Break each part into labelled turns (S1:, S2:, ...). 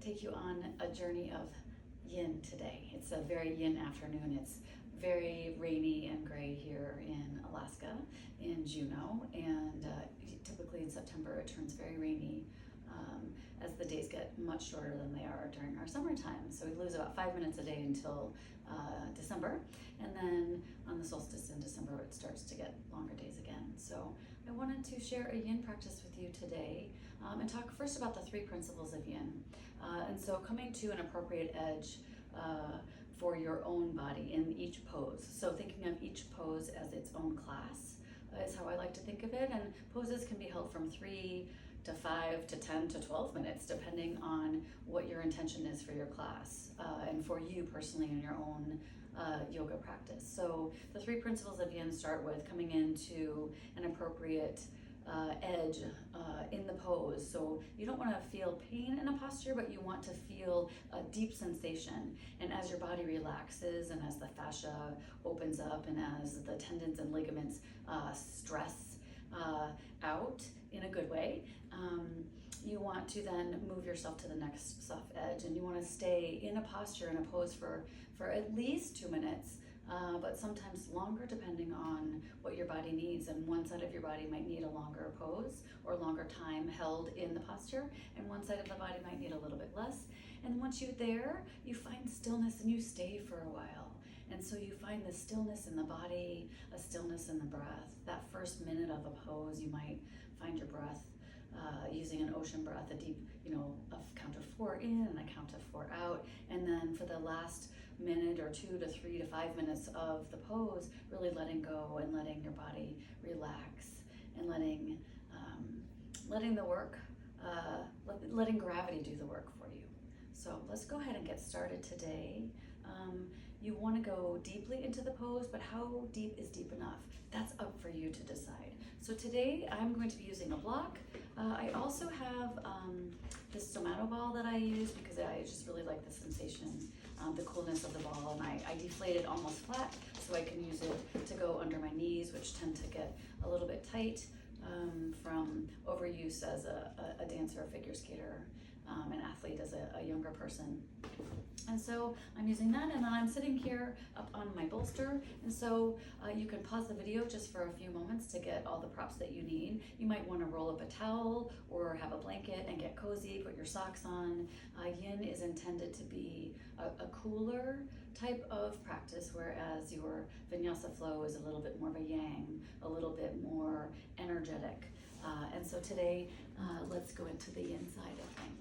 S1: take you on a journey of yin today. It's a very yin afternoon. It's very rainy and gray here in Alaska, in Juneau, and typically in September it turns very rainy as the days get much shorter than they are during our summertime. So we lose about 5 minutes a day until December, and then on the solstice in December it starts to get longer days again. So I wanted to share a yin practice with you today and talk first about the 3 principles of yin. And so coming to an appropriate edge for your own body in each pose. So thinking of each pose as its own class is how I like to think of it. And poses can be held from 3 to 5 to 10 to 12 minutes, depending on what your intention is for your class and for you personally in your own yoga practice. So the 3 principles of yin start with coming into an appropriate edge in the pose. So you don't want to feel pain in a posture, but you want to feel a deep sensation. And as your body relaxes and as the fascia opens up and as the tendons and ligaments stress out in a good way, you want to then move yourself to the next soft edge, and you want to stay in a posture, in a pose for at least 2 minutes, but sometimes longer depending on what your body needs. And one side of your body might need a longer pose or longer time held in the posture, and one side of the body might need a little bit less. And once you're there, you find stillness and you stay for a while. And so you find the stillness in the body, a stillness in the breath. That first minute of a pose, you might find your breath using an ocean breath, a deep, a count of 4 in and a count of 4 out. And then for the last minute or 2 to 3 to 5 minutes of the pose, really letting go and letting your body relax and letting the work, letting gravity do the work for you. So let's go ahead and get started today. You want to go deeply into the pose, but how deep is deep enough? That's up for you to decide. So today I'm going to be using a block. I also have this Stomato ball that I use because I just really like the sensation, the coolness of the ball, and I deflate it almost flat so I can use it to go under my knees, which tend to get a little bit tight from overuse as a dancer, a figure skater, an athlete, as a younger person. And so I'm using that, and then I'm sitting here up on my bolster. And so you can pause the video just for a few moments to get all the props that you need. You might want to roll up a towel or have a blanket and get cozy, put your socks on. Yin is intended to be a cooler type of practice, whereas your vinyasa flow is a little bit more of a yang, a little bit more energetic. And so today, let's go into the yin side of things.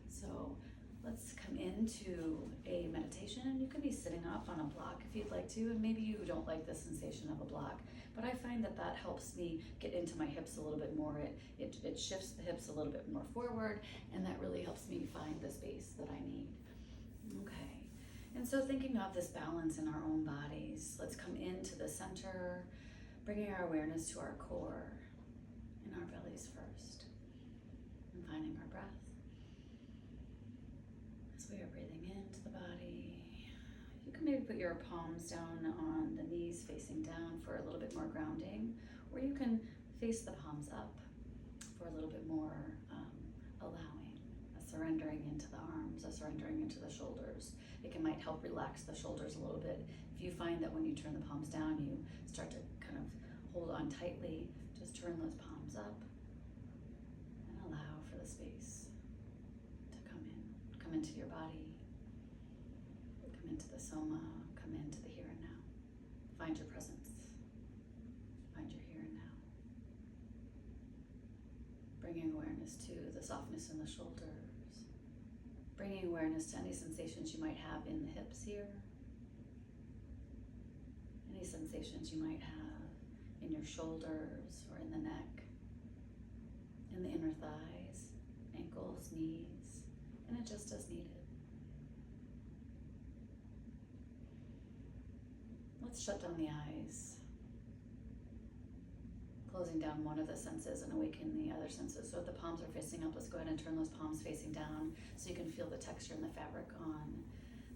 S1: So let's come into a meditation, and you can be sitting up on a block if you'd like to, and maybe you don't like the sensation of a block, but I find that helps me get into my hips a little bit more. It shifts the hips a little bit more forward, and that really helps me find the space that I need. Okay, and so thinking of this balance in our own bodies, let's come into the center, bringing our awareness to our core and our bellies first, and finding our breath. We are breathing into the body. You can maybe put your palms down on the knees facing down for a little bit more grounding, or you can face the palms up for a little bit more allowing, a surrendering into the arms, a surrendering into the shoulders. Might help relax the shoulders a little bit. If you find that when you turn the palms down, you start to kind of hold on tightly, just turn those palms up and allow for the space to come in. Come into your body, come into the soma, come into the here and now. Find your presence, find your here and now. Bringing awareness to the softness in the shoulders, bringing awareness to any sensations you might have in the hips here, any sensations you might have in your shoulders or in the neck, in the inner thighs, ankles, knees, and adjust as needed. Let's shut down the eyes, closing down one of the senses and awaken the other senses. So if the palms are facing up, let's go ahead and turn those palms facing down so you can feel the texture and the fabric on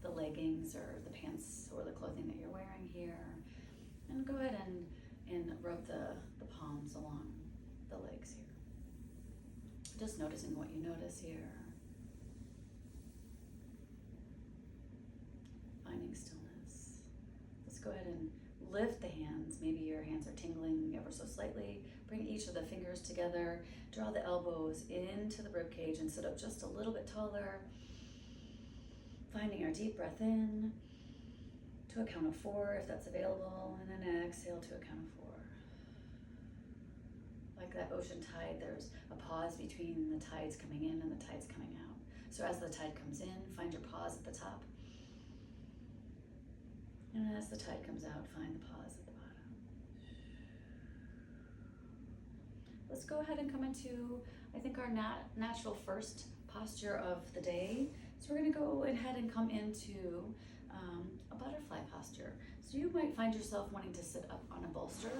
S1: the leggings or the pants or the clothing that you're wearing here. And go ahead and rub the palms along the legs here. Just noticing what you notice here. lift the hands. Maybe your hands are tingling ever so slightly. Bring each of the fingers together. Draw the elbows into the rib cage and sit up just a little bit taller. Finding our deep breath in to a count of 4 if that's available, and then exhale to a count of 4. Like that ocean tide, there's a pause between the tides coming in and the tides coming out. So as the tide comes in, find your pause at the top. And as the tide comes out, find the pause at the bottom. Let's go ahead and come into, I think, our natural first posture of the day. So we're going to go ahead and come into a butterfly posture. So you might find yourself wanting to sit up on a bolster,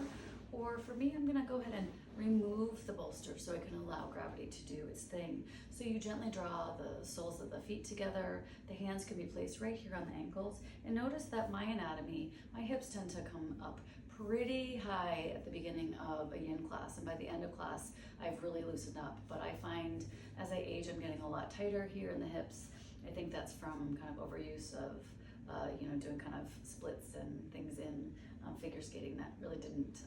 S1: or for me, I'm going to go ahead and remove the bolster so it can allow gravity to do its thing. So you gently draw the soles of the feet together. The hands can be placed right here on the ankles. And notice that my anatomy, my hips tend to come up pretty high at the beginning of a yin class, and by the end of class, I've really loosened up. But I find as I age, I'm getting a lot tighter here in the hips. I think that's from kind of overuse of doing kind of splits and things in figure skating that really didn't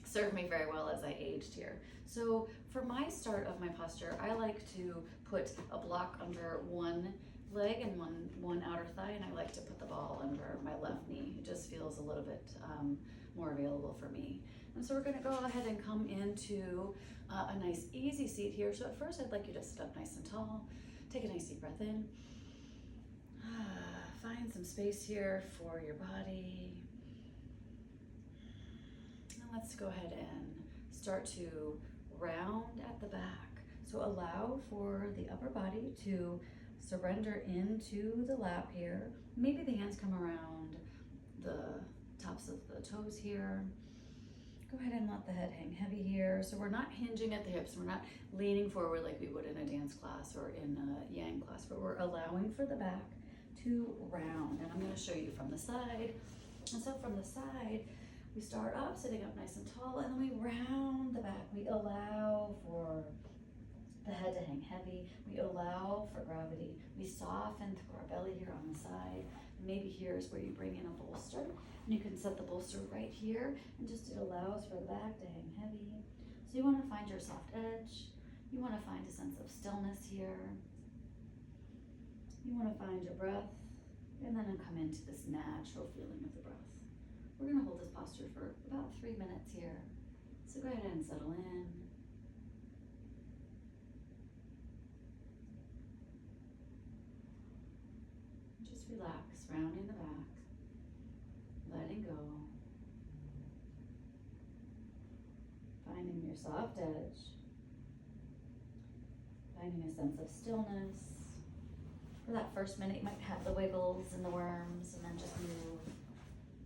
S1: serve me very well as I aged here. So for my start of my posture, I like to put a block under one leg and one outer thigh, and I like to put the ball under my left knee. It just feels a little bit more available for me. And so we're going to go ahead and come into a nice easy seat here. So at first I'd like you to sit up nice and tall. Take a nice deep breath in. Find some space here for your body. And let's go ahead and start to round at the back. So allow for the upper body to surrender into the lap here. Maybe the hands come around the tops of the toes here. Go ahead and let the head hang heavy here. So we're not hinging at the hips. We're not leaning forward like we would in a dance class or in a yang class, but we're allowing for the back to round. And I'm going to show you from the side. And so from the side, we start up, sitting up nice and tall, and then we round the back. We allow for the head to hang heavy. We allow for gravity. We soften through our belly here on the side. Maybe here's where you bring in a bolster. And you can set the bolster right here, and just it allows for the back to hang heavy. So you want to find your soft edge. You want to find a sense of stillness here. You want to find your breath, and then come into this natural feeling of the breath. We're going to hold this posture for about 3 minutes here. So go ahead and settle in. Just relax, rounding the back, letting go, finding your soft edge, finding a sense of stillness. For that first minute, you might have the wiggles and the worms, and then just move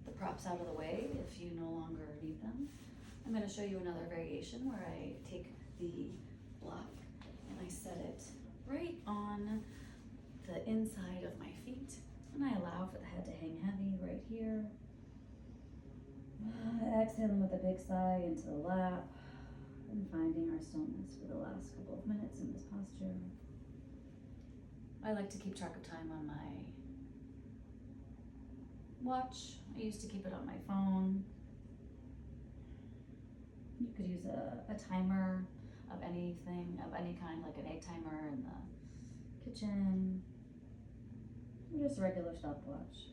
S1: the props out of the way if you no longer need them. I'm going to show you another variation where I take the block and I set it right on the inside of my feet, and I allow for the head to hang heavy right here. Exhaling with a big sigh into the lap, and finding our stillness for the last couple of minutes in this posture. I like to keep track of time on my watch. I used to keep it on my phone. You could use a timer of anything, of any kind, like an egg timer in the kitchen, or just a regular stopwatch.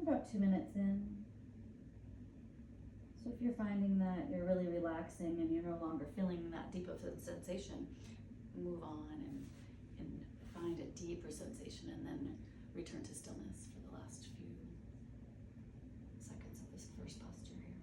S1: About 2 minutes in. So if you're finding that you're really relaxing and you're no longer feeling that deep of a sensation, move on and find a deeper sensation, and then return to stillness for the last few seconds of this first posture here.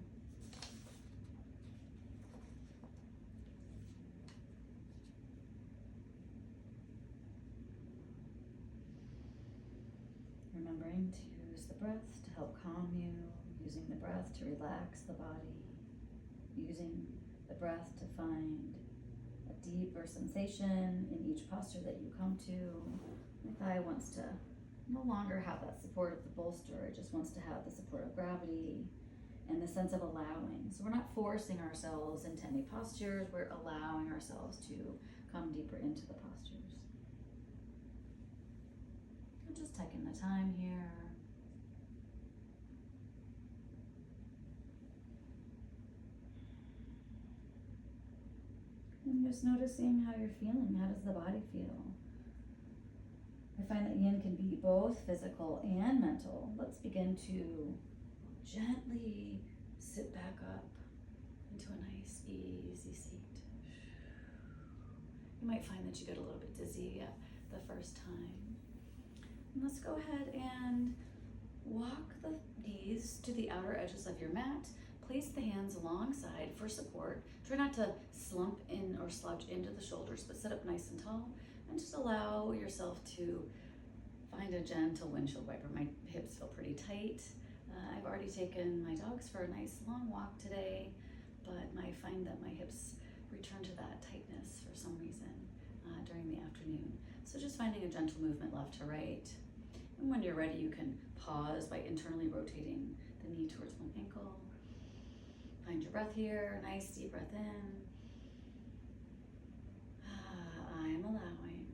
S1: Remembering to use the breath to help calm you, using the breath to relax the body, using the breath to find a deeper sensation in each posture that you come to. My thigh wants to no longer have that support of the bolster, it just wants to have the support of gravity.
S2: and the sense of allowing. So we're not forcing ourselves into any postures, we're allowing ourselves to come deeper into the postures. I'm just taking the time here. And just noticing how you're feeling. How does the body feel? I find that yin can be both physical and mental. Let's begin to gently sit back up into a nice, easy seat. You might find that you get a little bit dizzy the first time. And let's go ahead and walk the knees to the outer edges of your mat. Place the hands alongside for support. Try not to slump in or slouch into the shoulders, but sit up nice and tall. And just allow yourself to find a gentle windshield wiper. My hips feel pretty tight. I've already taken my dogs for a nice long walk today, but I find that my hips return to that tightness for some reason during the afternoon. So just finding a gentle movement left to right. And when you're ready, you can pause by internally rotating the knee towards one ankle. Find your breath here, nice deep breath in. I'm allowing.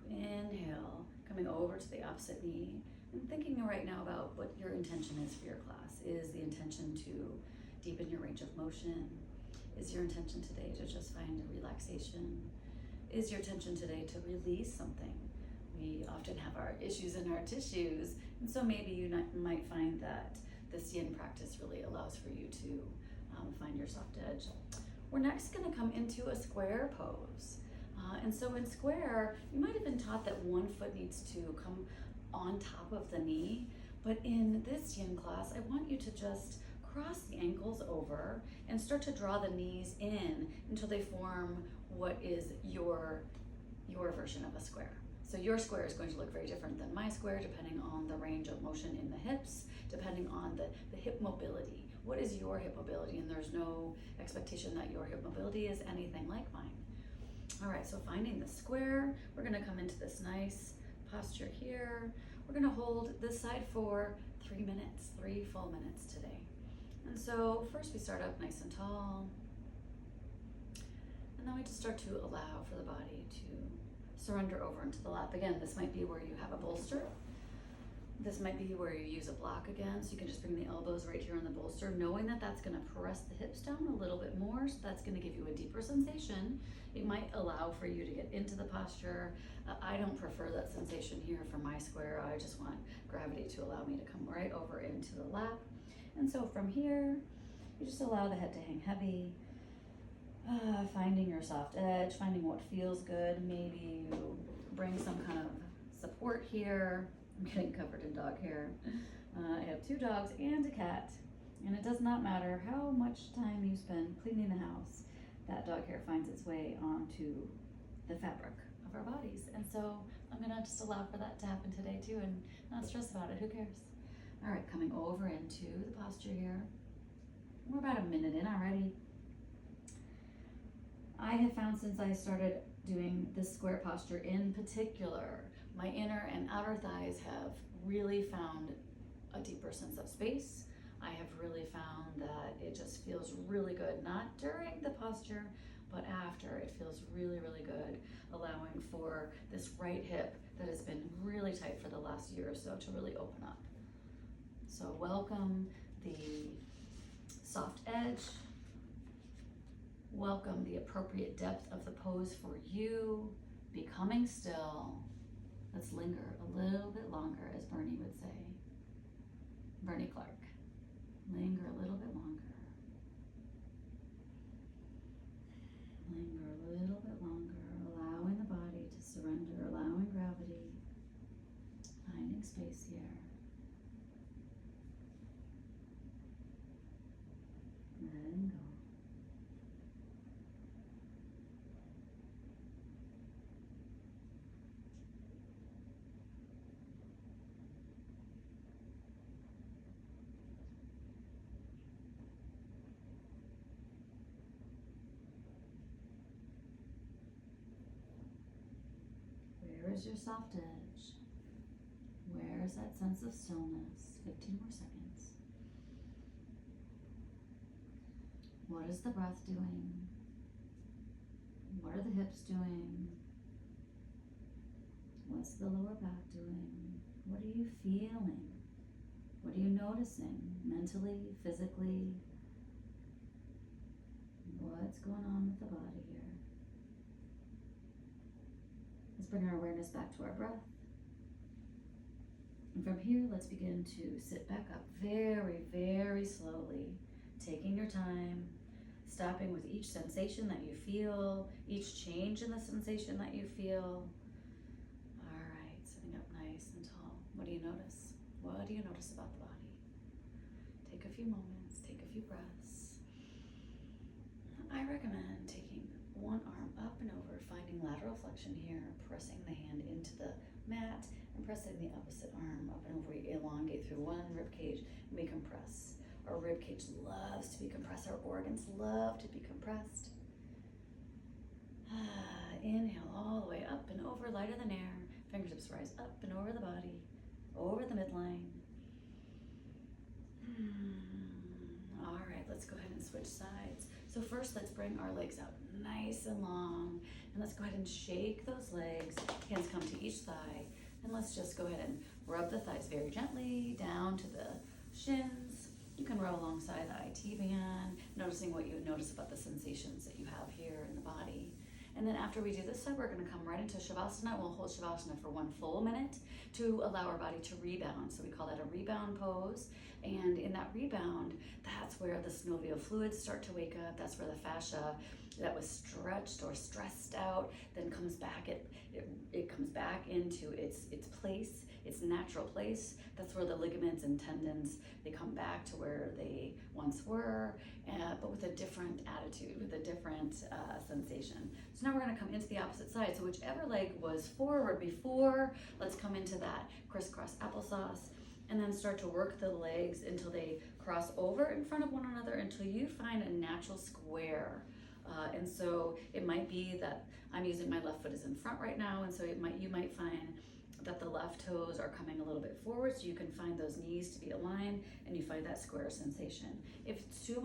S2: Inhale, coming over to the opposite knee. And thinking right now about what your intention is for your class. Is the intention to deepen your range of motion? Is your intention today to just find a relaxation? Is your intention today to release something? We often have our issues in our tissues, and so maybe you might find that this yin practice really allows for you to find your soft edge. We're next going to come into a square pose. And so in square, you might have been taught that one foot needs to come on top of the knee, but in this yin class, I want you to just cross the ankles over and start to draw the knees in until they form what is your version of a square. So your square is going to look very different than my square, depending on the range of motion in the hips, depending on the hip mobility. What is your hip mobility? And there's no expectation that your hip mobility is anything like mine. All right, so finding the square, we're gonna come into this nice posture here. We're gonna hold this side for 3 minutes, 3 full minutes today. And so first we start up nice and tall. And then we just start to allow for the body to surrender over into the lap. Again, this might be where you have a bolster. This might be where you use a block again, so you can just bring the elbows right here on the bolster, knowing that that's gonna press the hips down a little bit more, so that's gonna give you a deeper sensation. It might allow for you to get into the posture. I don't prefer that sensation here for my square. I just want gravity to allow me to come right over into the lap. And so from here, you just allow the head to hang heavy, finding your soft edge, finding what feels good. Maybe you bring some kind of support here. I'm getting covered in dog hair. I have 2 dogs and a cat, and it does not matter how much time you spend cleaning the house, that dog hair finds its way onto the fabric of our bodies. And so I'm gonna just allow for that to happen today too and not stress about it. Who cares? All right, coming over into the posture here. We're about a minute in already. I have found since I started doing this square posture in particular, my inner and outer thighs have really found a deeper sense of space. I have really found that it just feels really good, not during the posture, but after. It feels really, really good, allowing for this right hip that has been really tight for the last year or so to really open up. So welcome the soft edge. Welcome the appropriate depth of the pose for you, becoming still. Let's linger a little bit longer, as Bernie would say. Bernie Clark. Linger a little bit longer. Linger a little bit longer, allowing the body to surrender, allowing gravity, finding space here. Letting go. Where is your soft edge? Where is that sense of stillness? 15 more seconds. What is the breath doing? What are the hips doing? What's the lower back doing? What are you feeling? What are you noticing mentally, physically? What's going on with the body here? Let's bring our awareness back to our breath. And from here, let's begin to sit back up very, very slowly, taking your time, stopping with each sensation that you feel, each change in the sensation that you feel. All right, sitting up nice and tall. What do you notice? What do you notice about the body? Take a few moments, take a few breaths. I recommend taking one arm up and over, finding lateral flexion here, pressing the hand into the mat, and pressing the opposite arm up and over. We elongate through one rib cage and we compress. Our rib cage loves to be compressed. Our organs love to be compressed. Inhale all the way up and over, lighter than air. Fingertips rise up and over the body, over the midline. All right, let's go ahead and switch sides. So first, let's bring our legs out nice and long. And let's go ahead and shake those legs. Hands come to each thigh. And let's just go ahead and rub the thighs very gently down to the shins. You can row alongside the IT band, noticing what you notice about the sensations that you have here in the body. And then after we do this side, we're going to come right into Shavasana. We'll hold Shavasana for 1 full minute to allow our body to rebound. So we call that a rebound pose. And in that rebound, that's where the synovial fluids start to wake up. That's where the fascia that was stretched or stressed out then comes back. It comes back into its place, its natural place. That's where the ligaments and tendons, they come back to where they once were, but with a different attitude, with a different sensation. So now we're going to come into the opposite side. So whichever leg was forward before, let's come into that crisscross applesauce, and then start to work the legs until they cross over in front of one another until you find a natural square. And so it might be that I'm using my left foot is in front right now, and so you might find that the left toes are coming a little bit forward, so you can find those knees to be aligned and you find that square sensation. If it's too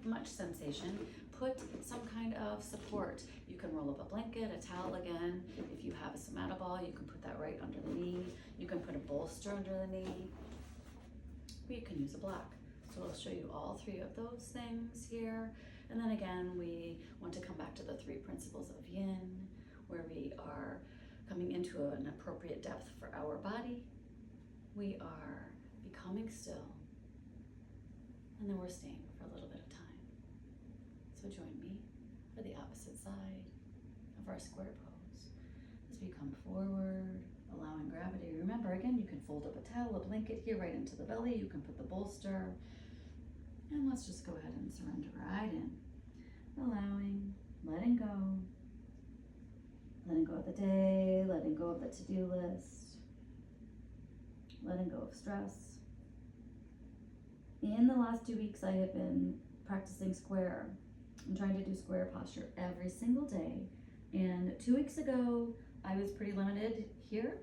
S2: much sensation, put some kind of support. You can roll up a blanket, a towel again. If you have a somata ball, you can put that right under the knee. You can put a bolster under the knee. Or you can use a block. So I'll show you all 3 of those things here. And then again, we want to come back to the 3 principles of yin, where we are coming into an appropriate depth for our body. We are becoming still, and then we're staying for a little bit of time. So join me for the opposite side of our square pose as we come forward, allowing gravity. Remember, again, you can fold up a towel, a blanket here right into the belly. You can put the bolster. And let's just go ahead and surrender right in. Allowing, letting go of the day, letting go of the to-do list, letting go of stress. In the last 2 weeks, I have been practicing square. I'm trying to do square posture every single day. And 2 weeks ago, I was pretty limited here.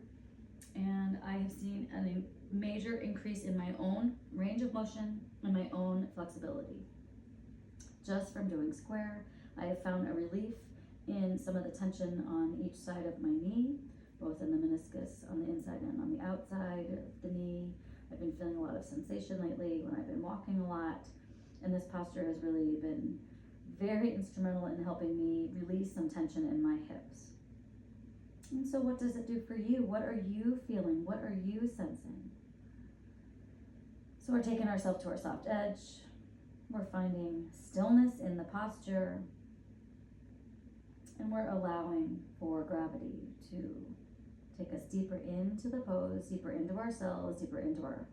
S2: And I have seen a major increase in my own range of motion and my own flexibility. Just from doing square, I have found a relief in some of the tension on each side of my knee, both in the meniscus on the inside and on the outside of the knee. I've been feeling a lot of sensation lately when I've been walking a lot, and this posture has really been very instrumental in helping me release some tension in my hips. And so what does it do for you? What are you feeling? What are you sensing? So we're taking ourselves to our soft edge. We're finding stillness in the posture. And we're allowing for gravity to take us deeper into the pose, deeper into ourselves, deeper into our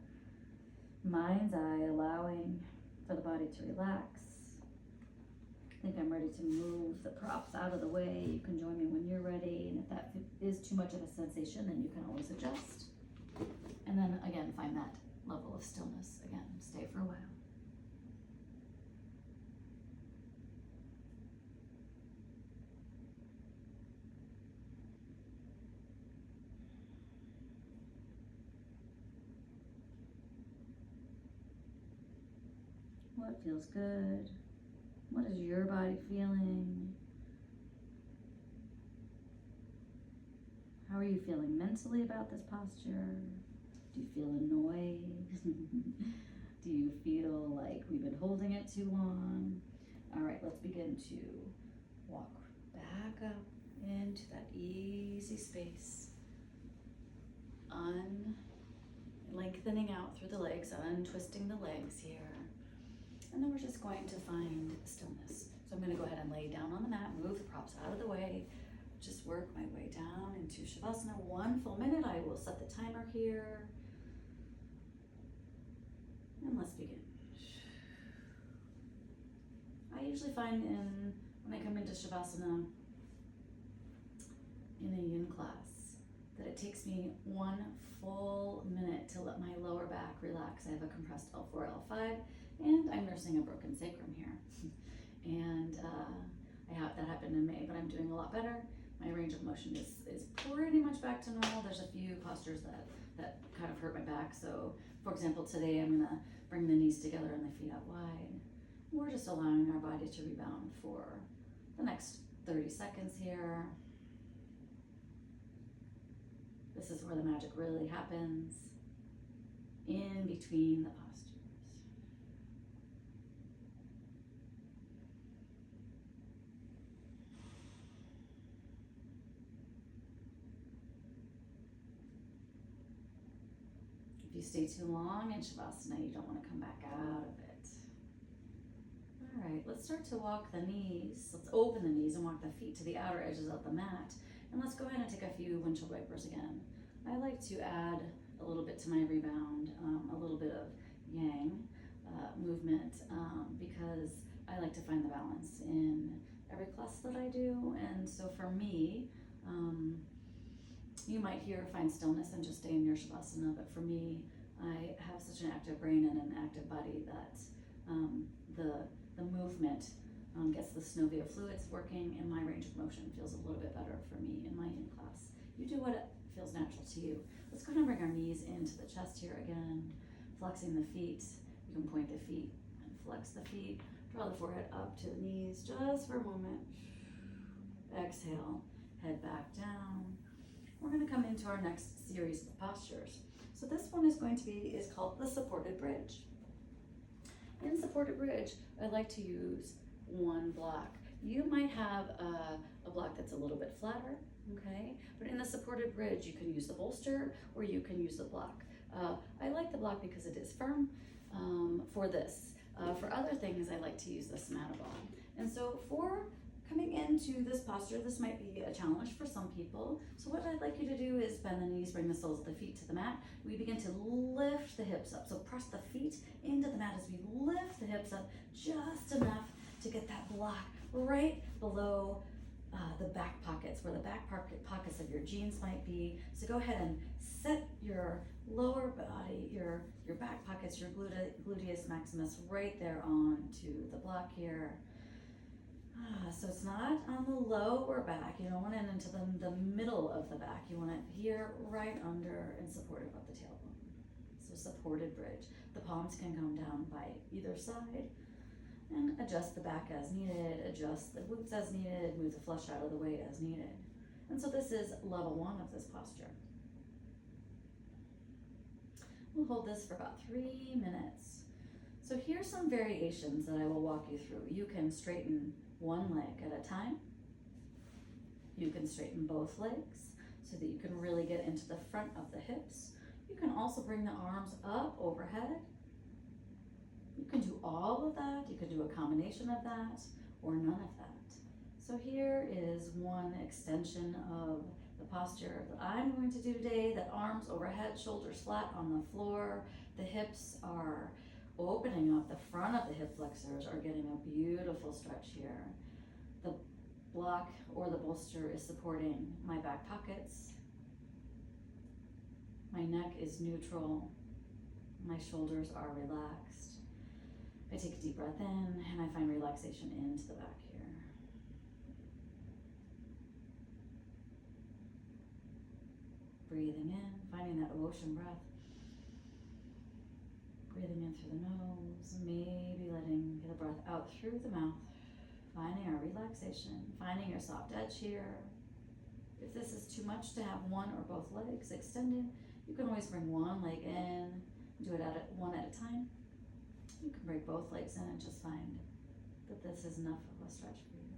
S2: mind's eye, allowing for the body to relax. I think I'm ready to move the props out of the way. You can join me when you're ready. And if that is too much of a sensation, then you can always adjust. And then again, find that level of stillness. Again, stay for a while. What feels good? What is your body feeling? How are you feeling mentally about this posture? Do you feel annoyed? Do you feel like we've been holding it too long? All right, let's begin to walk back up into that easy space. Lengthening out through the legs, untwisting the legs here. And then we're just going to find stillness. So I'm going to go ahead and lay down on the mat, move the props out of the way, just work my way down into Shavasana. 1 full minute. I will set the timer here. And let's begin. I usually find when I come into Shavasana in a yin class that it takes me 1 full minute to let my lower back relax. I have a compressed L4, L5, and I'm nursing a broken sacrum here. And that happened in May, but I'm doing a lot better. My range of motion is pretty much back to normal. There's a few postures that kind of hurt my back. So, for example, today I'm gonna bring the knees together and the feet out wide. We're just allowing our body to rebound for the next 30 seconds here. This is where the magic really happens, in between the postures. If you stay too long in Shavasana, you don't want to come back out of it. All right, let's start to walk the knees. Let's open the knees and walk the feet to the outer edges of the mat. And let's go ahead and take a few windshield wipers again. I like to add a little bit to my rebound, a little bit of yang movement, because I like to find the balance in every class that I do. And so for me, you might find stillness and just stay in your Shavasana, but for me, I have such an active brain and an active body that the movement gets the synovial fluids working, and my range of motion feels a little bit better for me in my yin class. You do what feels natural to you. Let's go ahead and bring our knees into the chest here again, flexing the feet. You can point the feet and flex the feet. Draw the forehead up to the knees just for a moment. Exhale, head back down. We're going to come into our next series of postures. So this one is called the supported bridge. In supported bridge, I like to use 1 block. You might have a block that's a little bit flatter, okay? But in the supported bridge, you can use the bolster or you can use the block. I like the block because it is firm for this. For other things, I like to use the samatha ball. And so for coming into this posture, this might be a challenge for some people. So what I'd like you to do is bend the knees, bring the soles of the feet to the mat. We begin to lift the hips up. So press the feet into the mat as we lift the hips up just enough to get that block right below the back pockets, where the back pockets of your jeans might be. So go ahead and set your lower body, your back pockets, your gluteus maximus right there onto the block here. So it's not on the lower back. You don't want it into the middle of the back. You want it here right under and supportive of the tailbone. So supported bridge. The palms can come down by either side. And adjust the back as needed, adjust the glutes as needed, move the flesh out of the way as needed. And so this is level 1 of this posture. We'll hold this for about 3 minutes. So here's some variations that I will walk you through. You can straighten 1 leg at a time. You can straighten both legs so that you can really get into the front of the hips. You can also bring the arms up overhead. You can do all of that. You can do a combination of that or none of that. So here is one extension of the posture that I'm going to do today. The arms overhead, shoulders flat on the floor. The hips are opening up. The front of the hip flexors are getting a beautiful stretch here. The block or the bolster is supporting my back pockets. My neck is neutral. My shoulders are relaxed. I take a deep breath in and I find relaxation into the back here. Breathing in, finding that ocean breath. Breathing in through the nose, maybe letting the breath out through the mouth. Finding our relaxation, finding your soft edge here. If this is too much to have one or both legs extended, you can always bring one leg in, do it one at a time. You can bring both legs in and just find that this is enough of a stretch for you.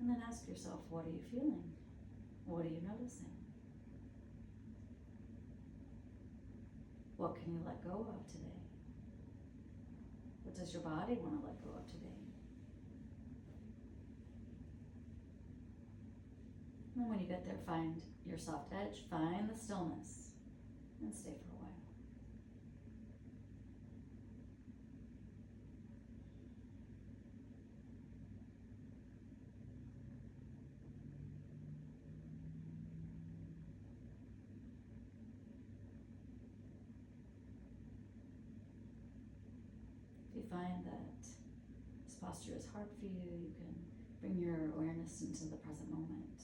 S2: And then ask yourself, what are you feeling? What are you noticing? What can you let go of today? What does your body want to let go of today? And then when you get there, find your soft edge, find the stillness, and stay for a while. If you find that this posture is hard for you, you can bring your awareness into the present moment.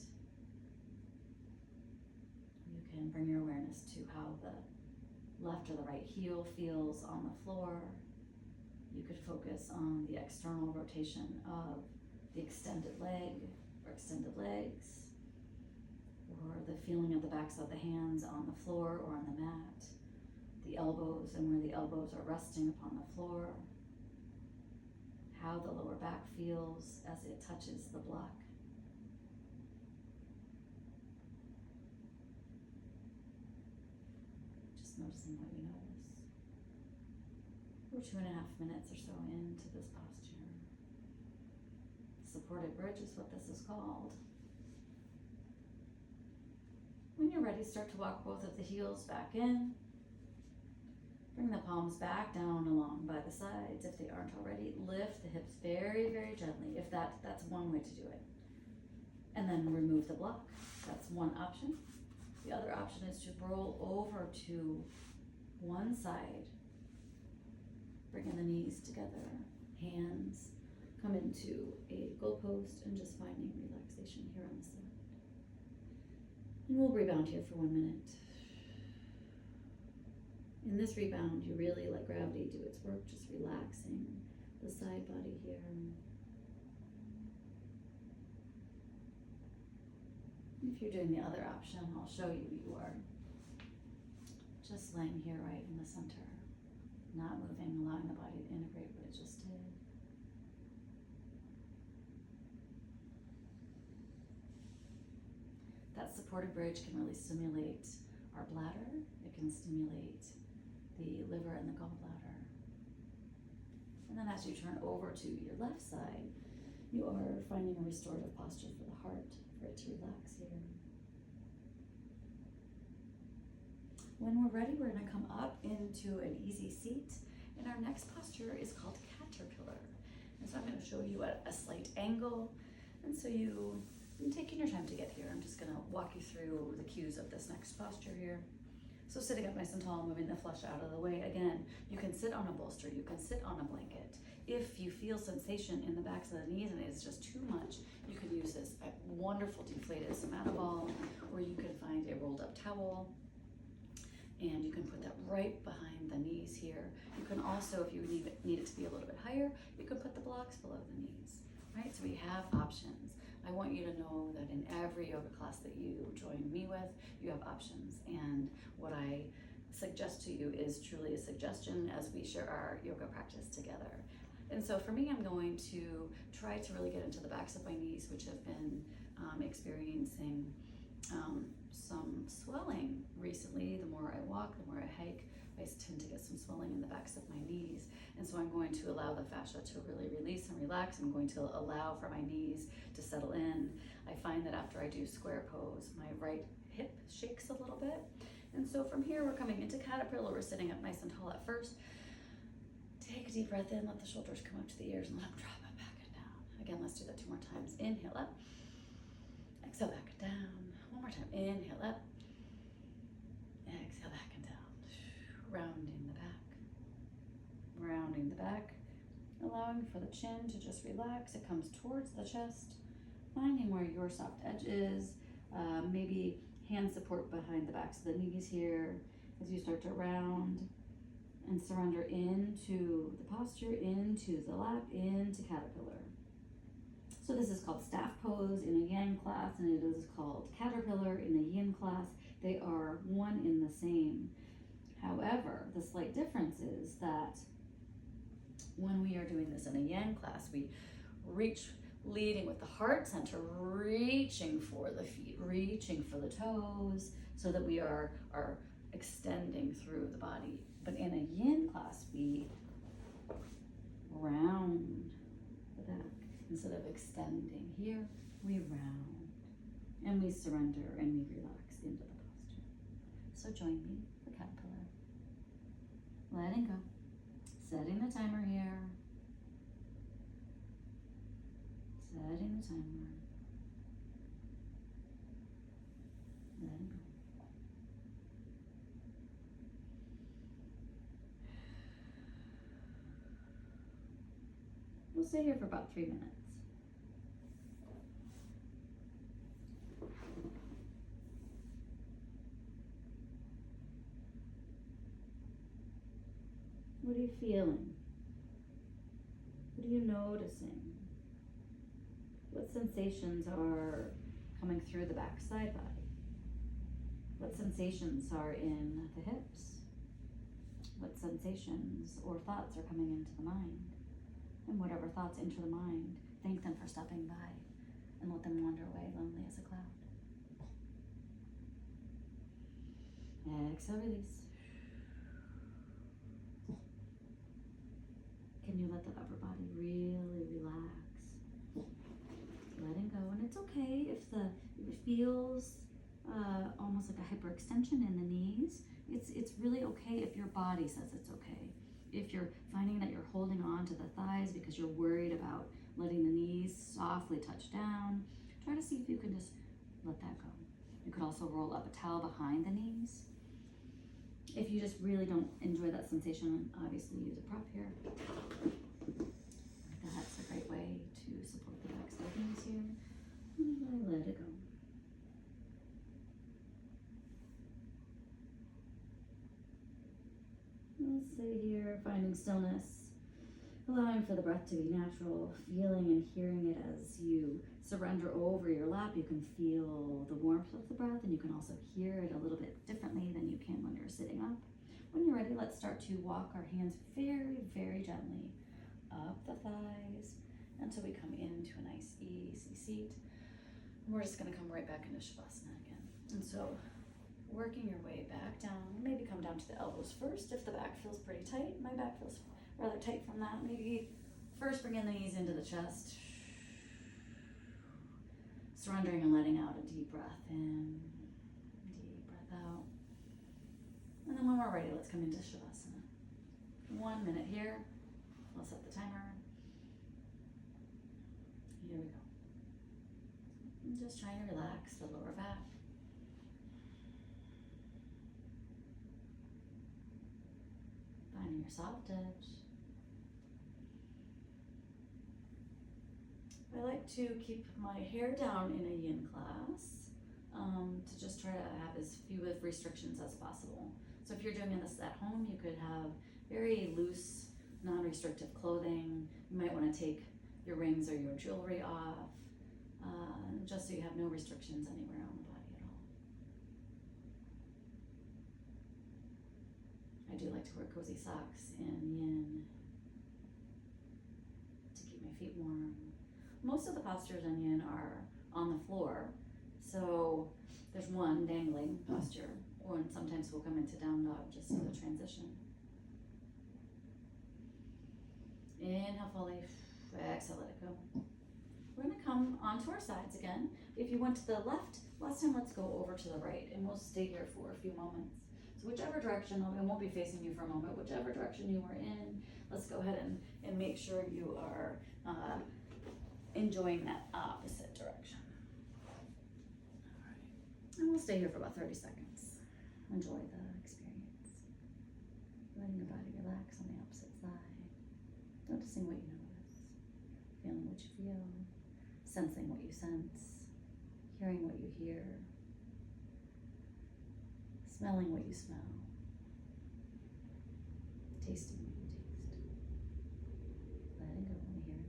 S2: You can bring your awareness to how the left or the right heel feels on the floor. You could focus on the external rotation of the extended leg or extended legs, or the feeling of the backs of the hands on the floor or on the mat, the elbows and where the elbows are resting upon the floor, how the lower back feels as it touches the block. Just noticing what you notice. We're 2.5 minutes or so into this posture. Supported bridge is what this is called. When you're ready, start to walk both of the heels back in. Bring the palms back down along by the sides if they aren't already. Lift the hips very, very gently. If that's one way to do it. And then remove the block. That's one option. The other option is to roll over to one side. Bringing the knees together. Hands come into a goalpost and just finding relaxation here on the side. And we'll rebound here for 1 minute. In this rebound, you really let gravity do its work, just relaxing the side body here. If you're doing the other option, I'll show you. You are just laying here right in the center, not moving, allowing the body to integrate what it just did. That supported bridge can really stimulate our bladder. It can stimulate the liver and the gallbladder. And then as you turn over to your left side, you are finding a restorative posture for the heart, for it to relax here. When we're ready, we're going to come up into an easy seat, and our next posture is called caterpillar. And so I'm going to show you at a slight angle, and so you're taking your time to get here. I'm just going to walk you through the cues of this next posture here. So sitting up nice and tall, moving the flesh out of the way. Again, you can sit on a bolster, you can sit on a blanket. If you feel sensation in the backs of the knees and it's just too much, you can use this wonderful deflated samatha ball, or you can find a rolled up towel, and you can put that right behind the knees here. You can also, if you need it to be a little bit higher, you can put the blocks below the knees, right? So we have options. I want you to know that in every yoga class that you join me with, you have options. And what I suggest to you is truly a suggestion as we share our yoga practice together. And so for me, I'm going to try to really get into the backs of my knees, which have been experiencing some swelling recently. The more I walk, the more I hike, I tend to get some swelling in the backs of my knees. And so I'm going to allow the fascia to really release and relax. I'm going to allow for my knees to settle in. I find that after I do square pose, my right hip shakes a little bit. And so from here, we're coming into caterpillar. We're sitting up nice and tall at first. Take a deep breath in, let the shoulders come up to the ears, and let them drop it back and down. Again, let's do that 2 more times. Inhale up, exhale back and down. 1 more time. Inhale up, exhale back and down. Rounding the back, rounding the back, allowing for the chin to just relax. It comes towards the chest, finding where your soft edge is. Maybe hand support behind the backs of the knees here as you start to round And surrender into the posture, into the lap, into caterpillar. So this is called staff pose in a yang class, and it is called caterpillar in a yin class. They are one in the same. However, the slight difference is that when we are doing this in a yang class, we reach, leading with the heart center, reaching for the feet, reaching for the toes, so that we are extending through the body. But in a yin class, we round the back. Instead of extending here, we round. And we surrender and we relax into the posture. So join me for caterpillar. Letting go. Setting the timer here. Setting the timer. Letting go. We'll stay here for about 3 minutes. What are you feeling? What are you noticing? What sensations are coming through the backside body? What sensations are in the hips? What sensations or thoughts are coming into the mind? And whatever thoughts enter the mind, thank them for stopping by and let them wander away lonely as a cloud. Exhale, release. Can you let the upper body really relax? Letting go, and it's okay if it feels almost like a hyperextension in the knees. It's really okay if your body says it's okay. If you're finding that you're holding on to the thighs because you're worried about letting the knees softly touch down, try to see if you can just let that go. You could also roll up a towel behind the knees. If you just really don't enjoy that sensation, obviously use a prop here. That's a great way to support the backside knees here. And let it go. We'll stay here, finding stillness, allowing for the breath to be natural, feeling and hearing it as you surrender over your lap. You can feel the warmth of the breath, and you can also hear it a little bit differently than you can when you're sitting up. When you're ready, let's start to walk our hands very, very gently up the thighs until we come into a nice, easy seat. And we're just going to come right back into Shavasana again. And so, working your way back down, maybe come down to the elbows first if the back feels pretty tight. My back feels rather tight from that. Maybe first bring in the knees into the chest. Surrendering and letting out a deep breath in, deep breath out. And then when we're ready, let's come into Shavasana. 1 minute here. I'll set the timer. Here we go. I'm just trying to relax the lower back. Finding your soft edge. I like to keep my hair down in a yin class to just try to have as few of restrictions as possible. So if you're doing this at home, you could have very loose, non-restrictive clothing. You might want to take your rings or your jewelry off, just so you have no restrictions anywhere on the body at all. I do like to wear cozy socks in yin to keep my feet warm. Most of the postures in yin are on the floor, so there's one dangling posture, or sometimes we'll come into down dog just for the transition. Inhale fully, exhale, let it go. We're going to come onto our sides again. If you went to the left last time, let's go over to the right, and we'll stay here for a few moments. So whichever direction, it won't be facing you for a moment, whichever direction you were in, let's go ahead and make sure you are enjoying that opposite direction. All right. And we'll stay here for about 30 seconds. Enjoy the experience. Letting your body relax on the opposite side. Noticing what you notice. Feeling what you feel. Sensing what you sense. Hearing what you hear. Smelling what you smell. Tasting what you taste. Letting go in the here and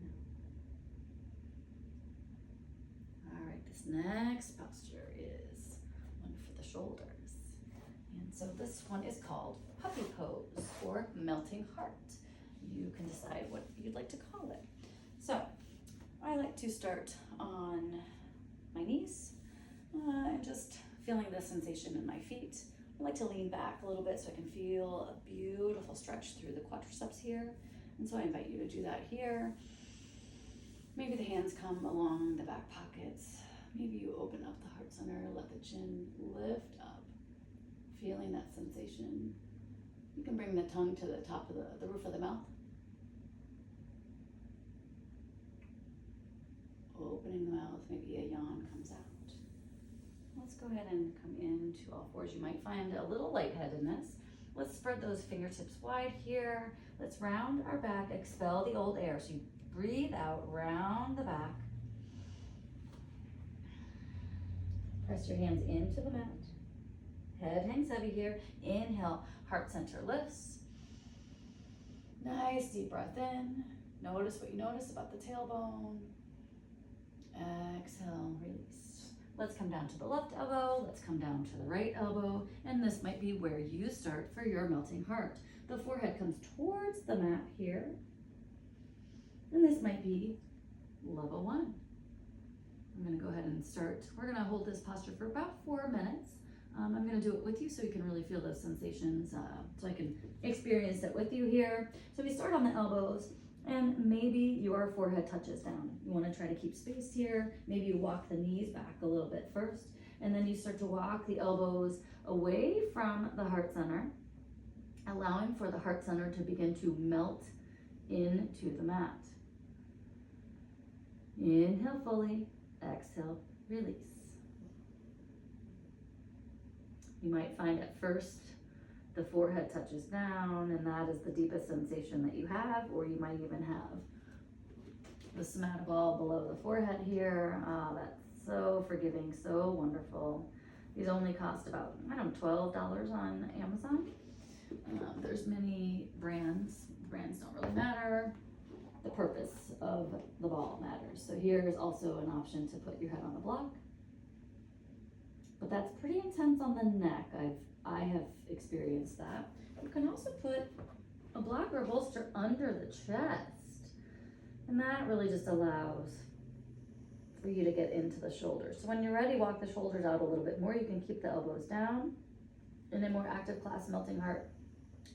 S2: now. All right, this next posture is one for the shoulders. And so this one is called puppy pose or melting heart. You can decide what you'd like to call it. So I like to start on my knees and just feeling the sensation in my feet. I like to lean back a little bit so I can feel a beautiful stretch through the quadriceps here. And so I invite you to do that here. Maybe the hands come along the back pockets. Maybe you open up the heart center, let the chin lift up, feeling that sensation. You can bring the tongue to the top of the roof of the mouth. Opening the mouth, maybe a yawn comes out. Let's go ahead and come into all fours. You might find a little lightheadedness. Let's spread those fingertips wide here. Let's round our back, expel the old air. So you breathe out, round the back. Press your hands into the mat. Head hangs heavy here. Inhale, heart center lifts. Nice deep breath in. Notice what you notice about the tailbone. Exhale, release. Let's come down to the left elbow. Let's come down to the right elbow. And this might be where you start for your melting heart. The forehead comes towards the mat here. And this might be level 1. I'm going to go ahead and start. We're going to hold this posture for about 4 minutes. I'm going to do it with you so you can really feel those sensations, so I can experience it with you here. So we start on the elbows, and maybe your forehead touches down. You want to try to keep space here. Maybe you walk the knees back a little bit first, and then you start to walk the elbows away from the heart center, allowing for the heart center to begin to melt into the mat. Inhale fully, exhale, release. You might find at first the forehead touches down, and that is the deepest sensation that you have, or you might even have the somatic ball below the forehead here. That's so forgiving, so wonderful. These only cost about, $12 on Amazon. There's many brands. Brands don't really matter. The purpose of the ball matters. So here is also an option to put your head on a block. But that's pretty intense on the neck. I have experienced that. You can also put a block or a bolster under the chest. And that really just allows for you to get into the shoulders. So when you're ready, walk the shoulders out a little bit more. You can keep the elbows down. In a more active class, melting heart,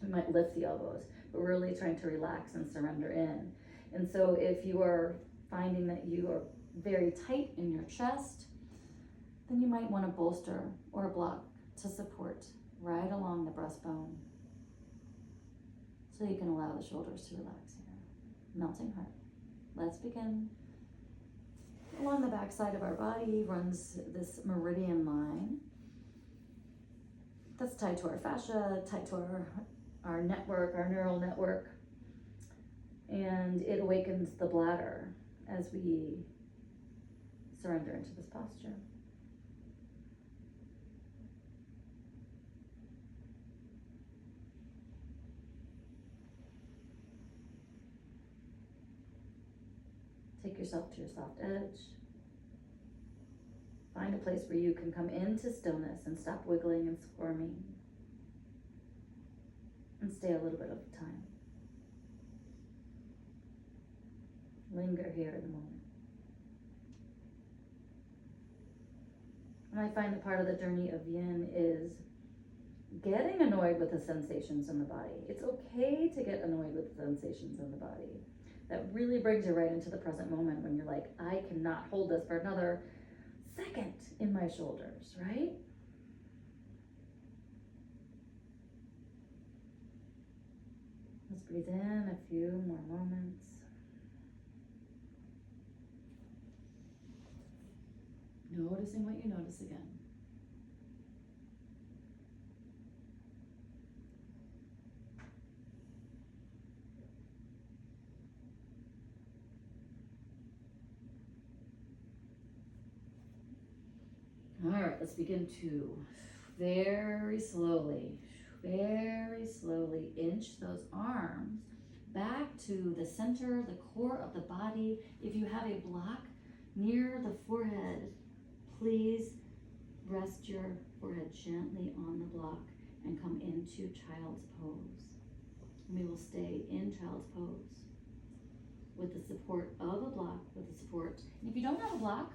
S2: we might lift the elbows, but we're really trying to relax and surrender in. And so if you are finding that you are very tight in your chest, then you might want a bolster or a block to support right along the breastbone so you can allow the shoulders to relax here. Melting heart. Let's begin. Along the back side of our body runs this meridian line that's tied to our fascia, tied to our network, our neural network, and it awakens the bladder as we surrender into this posture. Take yourself to your soft edge. Find a place where you can come into stillness and stop wiggling and squirming. And stay a little bit of time. Linger here in the moment. And I find that part of the journey of yin is getting annoyed with the sensations in the body. It's okay to get annoyed with the sensations in the body. That really brings you right into the present moment when you're like, I cannot hold this for another second in my shoulders, right? Let's breathe in a few more moments. Noticing what you notice again. All right, let's begin to very slowly very slowly inch those arms back to the center, the core of the body. If you have a block near the forehead, please rest your forehead gently on the block and come into child's pose. We will stay in child's pose with the support of a block, with the support. And if you don't have a block,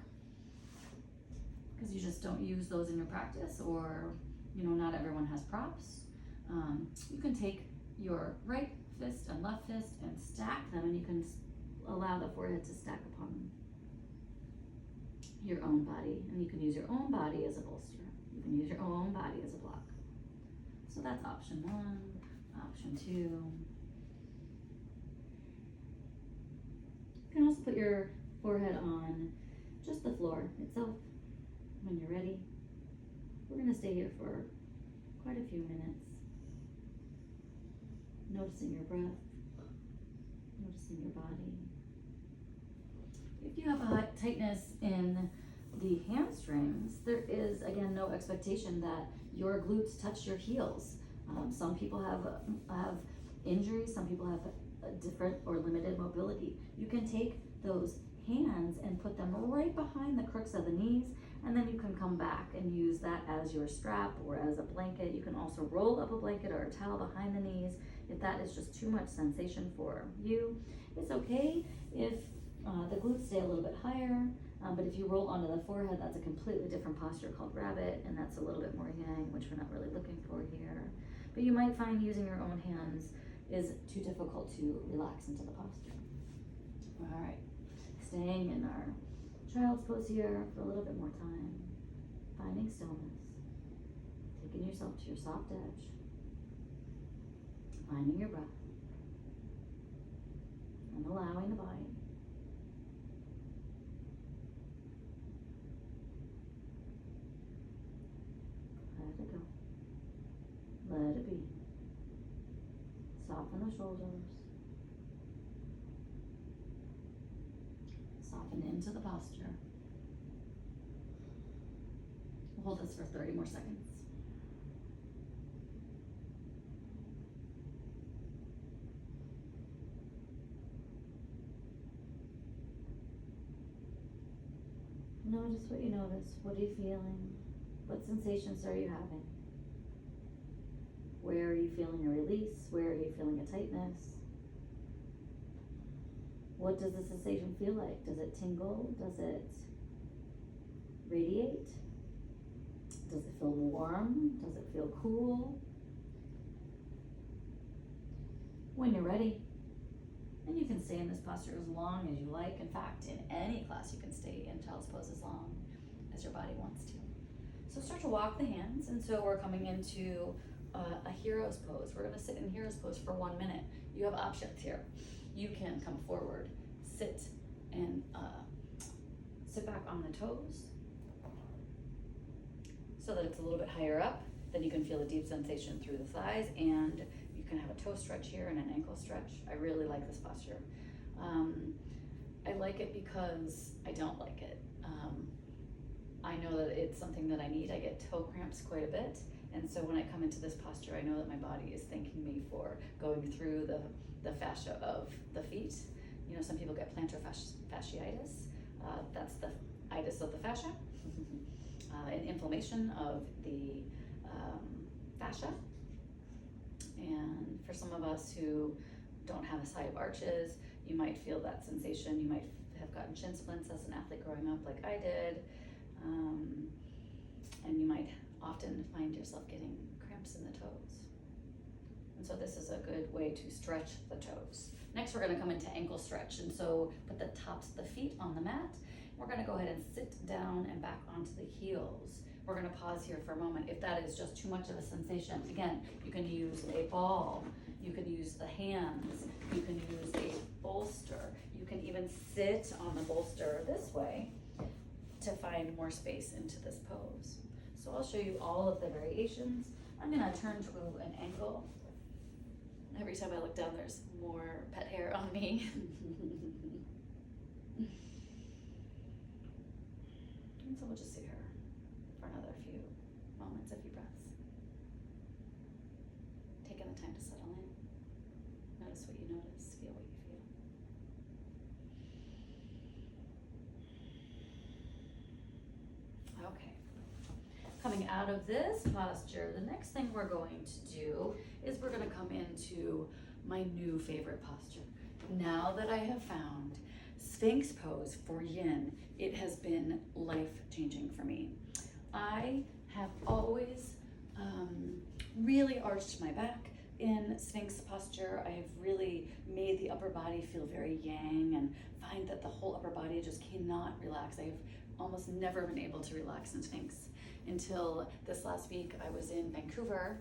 S2: because you just don't use those in your practice, or not everyone has props, you can take your right fist and left fist and stack them, and you can allow the forehead to stack upon your own body, and you can use your own body as a bolster. You can use your own body as a block. So that's option 1. Option 2. You can also put your forehead on just the floor itself when you're ready. We're going to stay here for quite a few minutes, noticing your breath, noticing your body. If you have a tightness in the hamstrings, there is, again, no expectation that your glutes touch your heels. Some people have injuries, some people have a different or limited mobility. You can take those hands and put them right behind the crooks of the knees, and then you can come back and use that as your strap or as a blanket. You can also roll up a blanket or a towel behind the knees if that is just too much sensation for you. It's okay if the glutes stay a little bit higher, but if you roll onto the forehead, that's a completely different posture called rabbit, and that's a little bit more yang, which we're not really looking for here. But you might find using your own hands is too difficult to relax into the posture. All right, staying in our child's pose here for a little bit more time, finding stillness, taking yourself to your soft edge, finding your breath, and allowing the body let it go. Let it be. Soften the shoulders. Soften into the posture. We'll hold this for 30 more seconds. Notice what you notice. What are you feeling? What sensations are you having? Where are you feeling a release? Where are you feeling a tightness? What does the sensation feel like? Does it tingle? Does it radiate? Does it feel warm? Does it feel cool? When you're ready, and you can stay in this posture as long as you like. In fact, in any class, you can stay in child's pose as long as your body wants to. So start to walk the hands, and so we're coming into a hero's pose. We're going to sit in hero's pose for 1 minute. You have options here. You can come forward, sit, and sit back on the toes so that it's a little bit higher up. Then you can feel a deep sensation through the thighs, and you can have a toe stretch here and an ankle stretch. I really like this posture. I like it because I don't like it. I know that it's something that I need. I get toe cramps quite a bit. And so when I come into this posture, I know that my body is thanking me for going through the fascia of the feet. You know, some people get plantar fasciitis. That's the itis of the fascia. An inflammation of the fascia. And for some of us who don't have as high of arches, you might feel that sensation. You might have gotten shin splints as an athlete growing up like I did. And you might often find yourself getting cramps in the toes. And so this is a good way to stretch the toes. Next, we're going to come into ankle stretch. And so put the tops of the feet on the mat. We're going to go ahead and sit down and back onto the heels. We're going to pause here for a moment. If that is just too much of a sensation, again, you can use a ball. You can use the hands. You can use a bolster. You can even sit on the bolster this way to find more space into this pose. So I'll show you all of the variations. I'm going to turn to an ankle. Every time I look down, there's more pet hair on me. And so we'll just sit here for another few moments, a few breaths. Notice what you notice, feel what you feel. Okay. Coming out of this posture, the next thing we're going to do is we're going to come into my new favorite posture. Now that I have found Sphinx pose for yin, it has been life-changing for me. I have always really arched my back in Sphinx posture. I have really made the upper body feel very yang and find that the whole upper body just cannot relax. I've almost never been able to relax in Sphinx until this last week. I was in Vancouver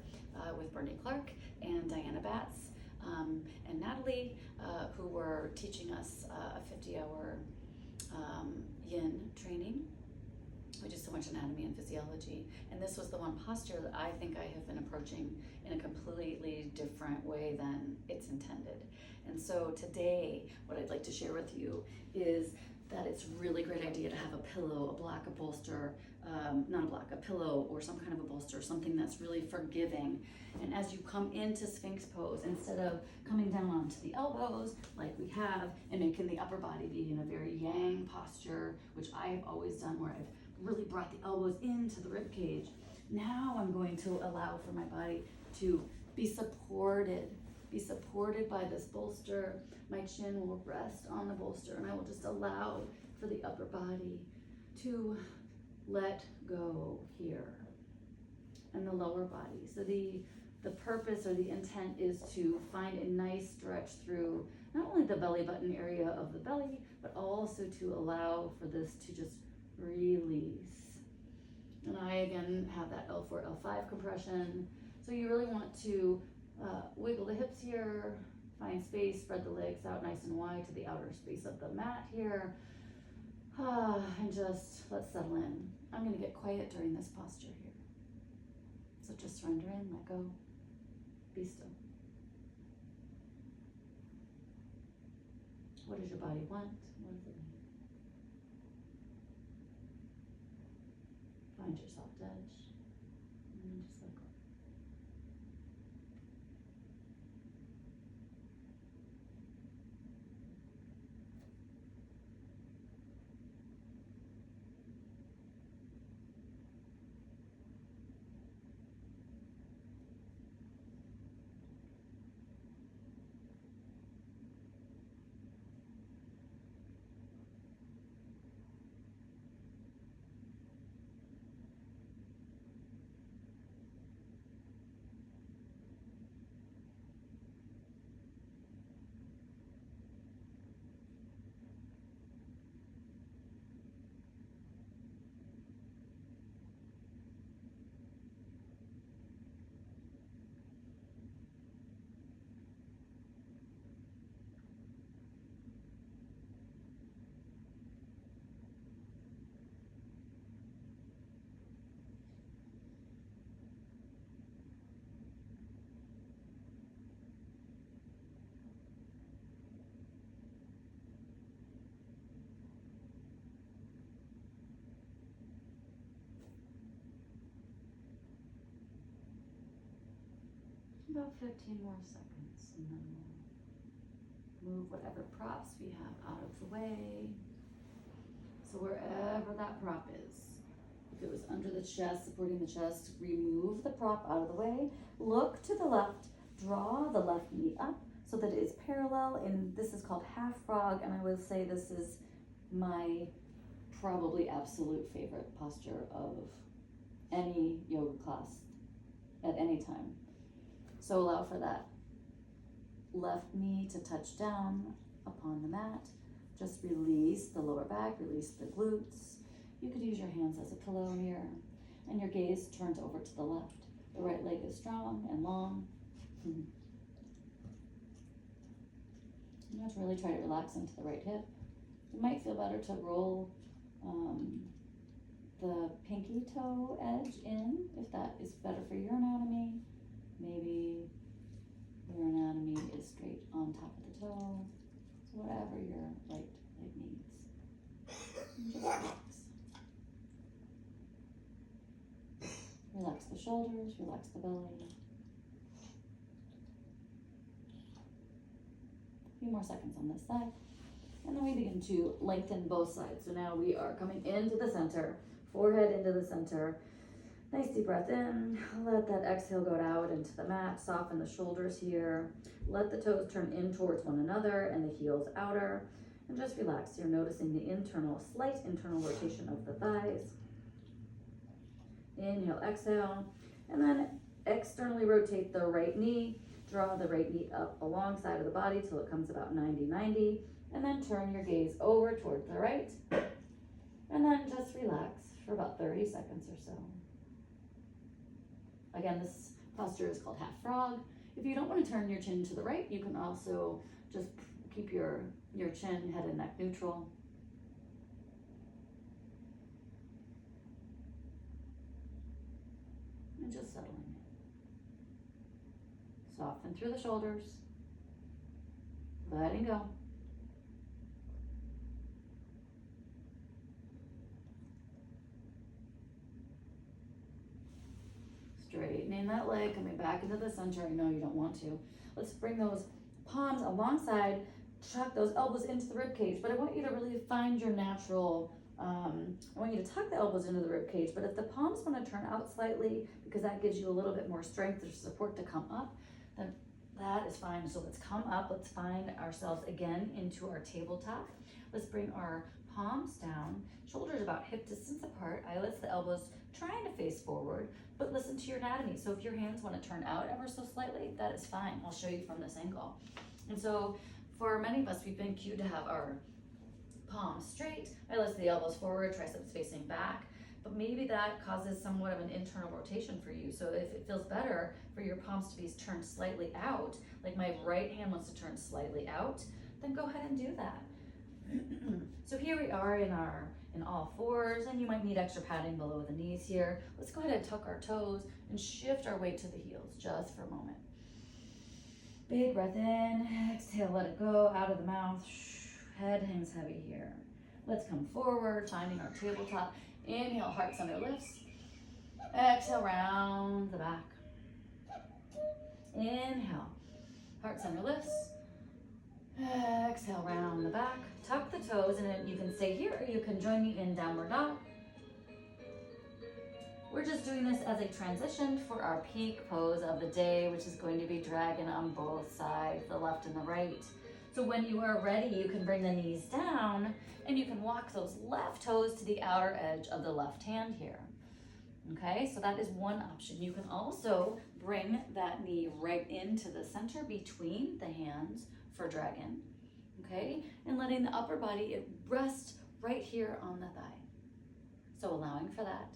S2: with Bernie Clark and Diana Batts and Natalie, who were teaching us a 50-hour yin training. We do so much anatomy and physiology, and this was the one posture that I think I have been approaching in a completely different way than it's intended. And so today, what I'd like to share with you is that it's a really great idea to have a pillow, a bolster, a pillow or some kind of a bolster, something that's really forgiving. And as you come into Sphinx pose, instead of coming down onto the elbows like we have and making the upper body be in a very yang posture, which I've always done where I've really brought the elbows into the rib cage. Now I'm going to allow for my body to be supported by this bolster. My chin will rest on the bolster, and I will just allow for the upper body to let go here, and the lower body. So the purpose or the intent is to find a nice stretch through not only the belly button area of the belly, but also to allow for this to just release. And I again have that L4, L5 compression. So you really want to wiggle the hips here, find space, spread the legs out nice and wide to the outer space of the mat here. And just let's settle in. I'm going to get quiet during this posture here. So just surrender in, let go, be still. What does your body want? What does it need? Find your soft edge, and then just let go. About 15 more seconds, and then we'll move whatever props we have out of the way. So wherever that prop is, if it was under the chest, supporting the chest, remove the prop out of the way. Look to the left, draw the left knee up so that it is parallel, and this is called half frog, and I will say this is my probably absolute favorite posture of any yoga class at any time. So allow for that left knee to touch down upon the mat. Just release the lower back, release the glutes. You could use your hands as a pillow here, and your gaze turns over to the left. The right leg is strong and long. You have to really try to relax into the right hip. It might feel better to roll the pinky toe edge in, if that is better for your anatomy. Maybe your anatomy is straight on top of the toe. So whatever your right leg needs. And just relax. Relax the shoulders, relax the belly. few more seconds on this side. And then we begin to lengthen both sides. So now we are coming into the center, forehead into the center. Nice deep breath in. Let that exhale go out into the mat. Soften the shoulders here. Let the toes turn in towards one another and the heels outer. And just relax. You're noticing the slight internal rotation of the thighs. Inhale, exhale. And then externally rotate the right knee. Draw the right knee up alongside of the body till it comes about 90-90. And then turn your gaze over towards the right. And then just relax for about 30 seconds or so. Again, this posture is called half frog. If you don't want to turn your chin to the right, you can also just keep your chin, head and neck neutral. And just settling in. Soften through the shoulders. Letting go. Straightening that leg, coming back into the center. I know you don't want to. Let's bring those palms alongside, tuck those elbows into the rib cage, but I want you to really find your natural, I want you to tuck the elbows into the rib cage, but if the palms want to turn out slightly, because that gives you a little bit more strength or support to come up, then that is fine. So let's come up, let's find ourselves again into our tabletop. Let's bring our palms down, shoulders about hip distance apart, eyelids, the elbows trying to face forward, but listen to your anatomy. So if your hands want to turn out ever so slightly, that is fine. I'll show you from this angle. And so for many of us, we've been cued to have our palms straight, eyelids, the elbows forward, triceps facing back, but maybe that causes somewhat of an internal rotation for you. So if it feels better for your palms to be turned slightly out, like my right hand wants to turn slightly out, then go ahead and do that. So here we are in all fours, and you might need extra padding below the knees here. Let's go ahead and tuck our toes and shift our weight to the heels just for a moment. Big breath in, exhale, let it go out of the mouth. Head hangs heavy here. Let's come forward, finding our tabletop. Inhale, heart center lifts. Exhale, round the back. Inhale, heart center lifts. Exhale, round the back. Tuck the toes, and then you can stay here or you can join me in downward dog. We're just doing this as a transition for our peak pose of the day, which is going to be dragon on both sides, the left and the right. So when you are ready, you can bring the knees down and you can walk those left toes to the outer edge of the left hand here. Okay, so that is one option. You can also bring that knee right into the center between the hands for dragon, okay? And letting the upper body rest right here on the thigh. So allowing for that.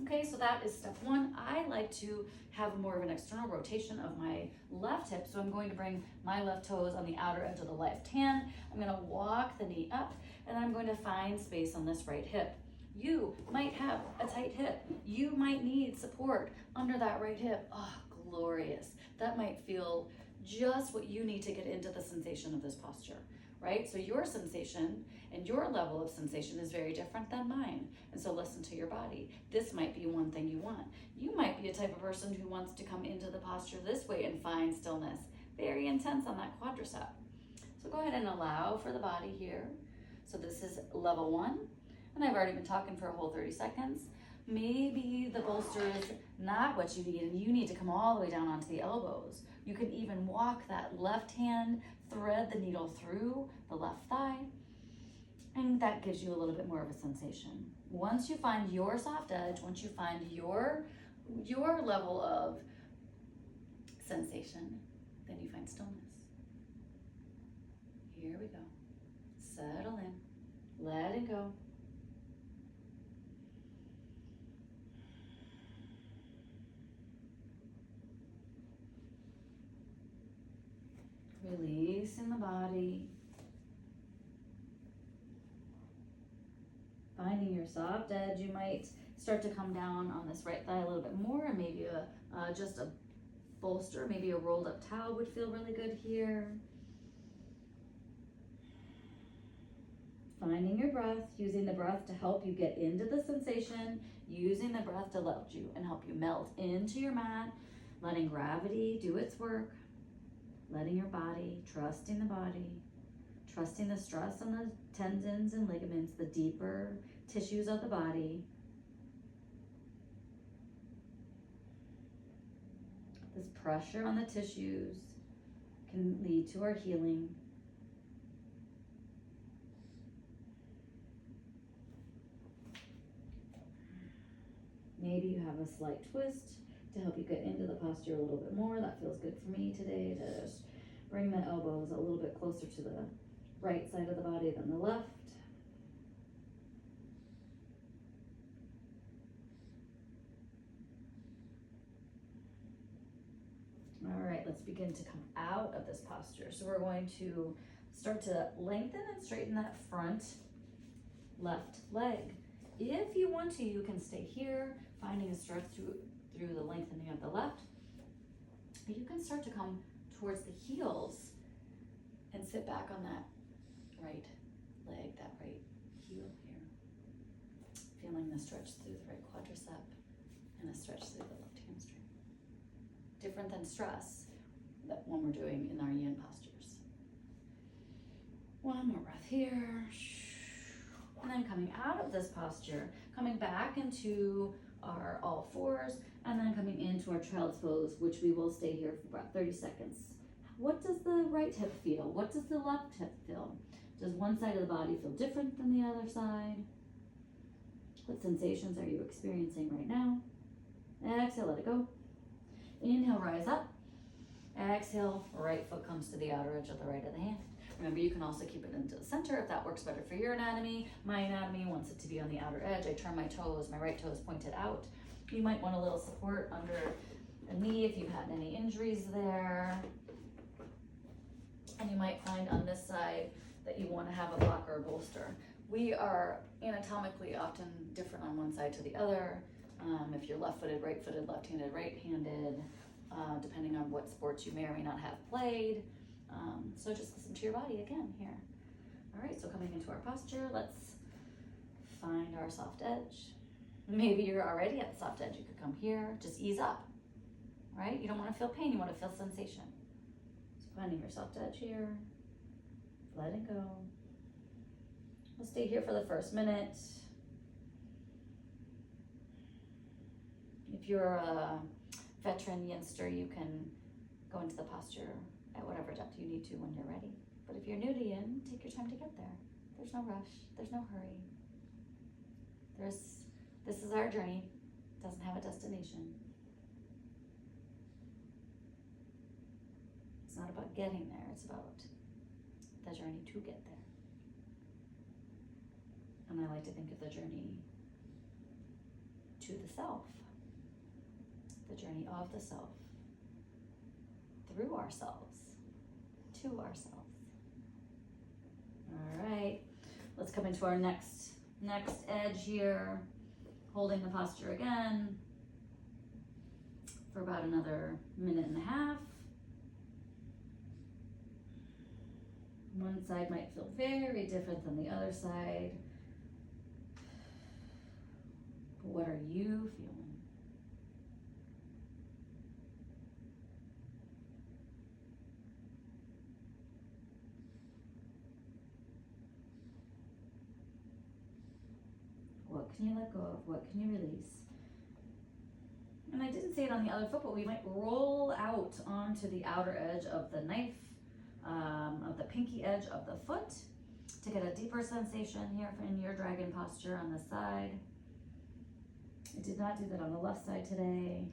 S2: Okay, so that is step one. I like to have more of an external rotation of my left hip, so I'm going to bring my left toes on the outer edge of the left hand. I'm going to walk the knee up, and I'm going to find space on this right hip. You might have a tight hip. You might need support under that right hip. Oh, glorious. That might feel just what you need to get into the sensation of this posture, right? So your sensation and your level of sensation is very different than mine. And so listen to your body. This might be one thing you want. You might be a type of person who wants to come into the posture this way and find stillness. Very intense on that quadricep. So go ahead and allow for the body here. So this is level one. And I've already been talking for a whole 30 seconds. Maybe the bolster is not what you need and you need to come all the way down onto the elbows. You can even walk that left hand, thread the needle through the left thigh, and that gives you a little bit more of a sensation. Once you find your soft edge, once you find your level of sensation, then you find stillness. Here we go. Settle in, let it go. Releasing the body. Finding your soft edge. You might start to come down on this right thigh a little bit more, and maybe just a bolster, maybe a rolled up towel would feel really good here. Finding your breath, using the breath to help you get into the sensation, using the breath to help you melt into your mat, letting gravity do its work. letting your body, trusting the body, trusting the stress on the tendons and ligaments, the deeper tissues of the body. This pressure on the tissues can lead to our healing. Maybe you have a slight twist to help you get into the posture a little bit more. That feels good for me today, to just bring the elbows a little bit closer to the right side of the body than the left. All right, let's begin to come out of this posture. So we're going to start to lengthen and straighten that front left leg. If you want to, you can stay here, finding a stretch through the lengthening of the left. But you can start to come towards the heels and sit back on that right leg, that right heel here. Feeling the stretch through the right quadricep and a stretch through the left hamstring. Different than stress, that when we're doing in our yin postures. One more breath here. And then coming out of this posture, coming back into our all fours, and then coming into our child's pose, which we will stay here for about 30 seconds. What does the right hip feel? What does the left hip feel? Does one side of the body feel different than the other side? What sensations are you experiencing right now? Exhale, let it go. Inhale, rise up. Exhale, right foot comes to the outer edge of the right of the hand. Remember, you can also keep it into the center if that works better for your anatomy. My anatomy wants it to be on the outer edge. I turn my toes, my right toe is pointed out. You might want a little support under a knee if you've had any injuries there. And you might find on this side that you want to have a blocker or bolster. We are anatomically often different on one side to the other. If you're left-footed, right-footed, left-handed, right-handed, depending on what sports you may or may not have played. So just listen to your body again here. All right, so coming into our posture, let's find our soft edge. Maybe you're already at the soft edge. You could come here, just ease up, right? You don't want to feel pain, you want to feel sensation. So finding your soft edge here, letting go. We'll stay here for the first minute. If you're a veteran yinster, you can go into the posture at whatever depth you need to when you're ready. But if you're new to yin, take your time to get there. There's no rush, there's no hurry. This is our journey, it doesn't have a destination. It's not about getting there, it's about the journey to get there. And I like to think of the journey to the self, the journey of the self, through ourselves, to ourselves. All right, let's come into our next edge here, holding the posture again for about another minute and a half. One side might feel very different than the other side. What are you feeling? What can you let go of? What can you release? And I didn't say it on the other foot, but we might roll out onto the outer edge of the knife, of the pinky edge of the foot, to get a deeper sensation here in your dragon posture on this side. I did not do that on the left side today.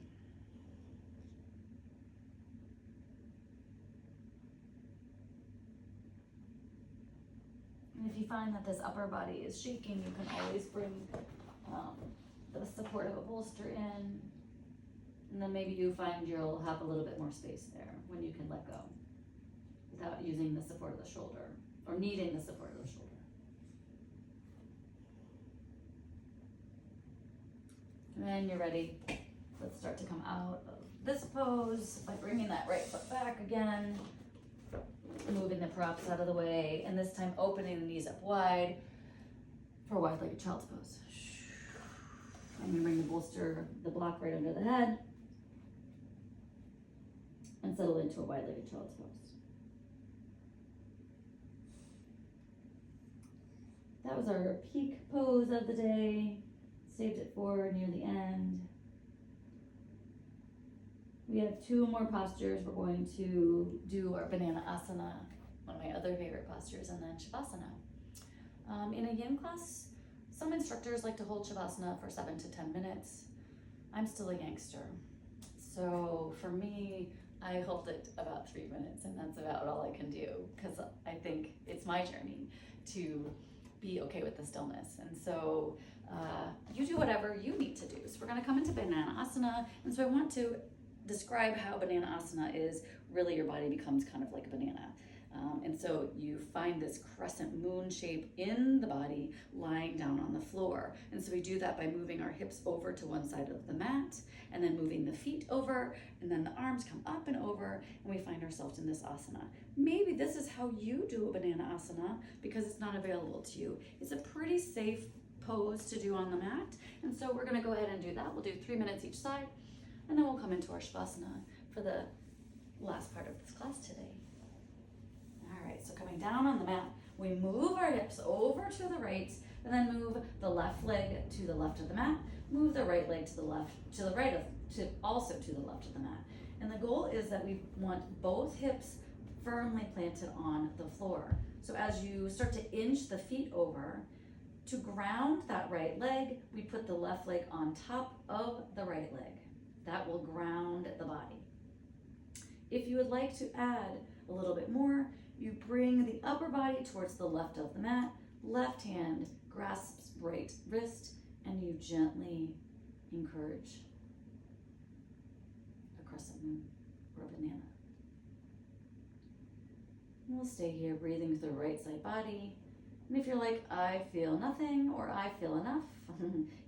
S2: And if you find that this upper body is shaking, you can always bring the support of a bolster in. And then maybe you find you'll have a little bit more space there when you can let go without using the support of the shoulder or needing the support of the shoulder. And then you're ready. Let's start to come out of this pose by bringing that right foot back again, moving the props out of the way, and this time opening the knees up wide for wide-legged child's pose. I'm gonna bring the bolster, the block right under the head. and settle into a wide-legged child's pose. That was our peak pose of the day. Saved it for near the end. We have 2 more postures. We're going to do our banana asana, one of my other favorite postures, and then shavasana. In a yin class, some instructors like to hold shavasana for 7 to 10 minutes. I'm still a youngster, so for me, I hold it about 3 minutes, and that's about all I can do, because I think it's my journey to be okay with the stillness. And so you do whatever you need to do. So we're going to come into banana asana, and so I want to describe how banana asana is. Really, your body becomes kind of like a banana. And so you find this crescent moon shape in the body lying down on the floor. And so we do that by moving our hips over to one side of the mat, and then moving the feet over, and then the arms come up and over, and we find ourselves in this asana. Maybe this is how you do a banana asana because it's not available to you. It's a pretty safe pose to do on the mat. And so we're gonna go ahead and do that. We'll do 3 minutes each side, and then we'll come into our shavasana for the last part of this class today. All right, so coming down on the mat, we move our hips over to the right, and then move the left leg to the left of the mat, move the right leg to the left, to the right of, also to the left of the mat. And the goal is that we want both hips firmly planted on the floor. So as you start to inch the feet over, to ground that right leg, we put the left leg on top of the right leg. That will ground the body. If you would like to add a little bit more, you bring the upper body towards the left of the mat, left hand grasps right wrist, and you gently encourage a crescent moon or a banana. And we'll stay here breathing through the right side body. And if you're like, I feel nothing, or I feel enough,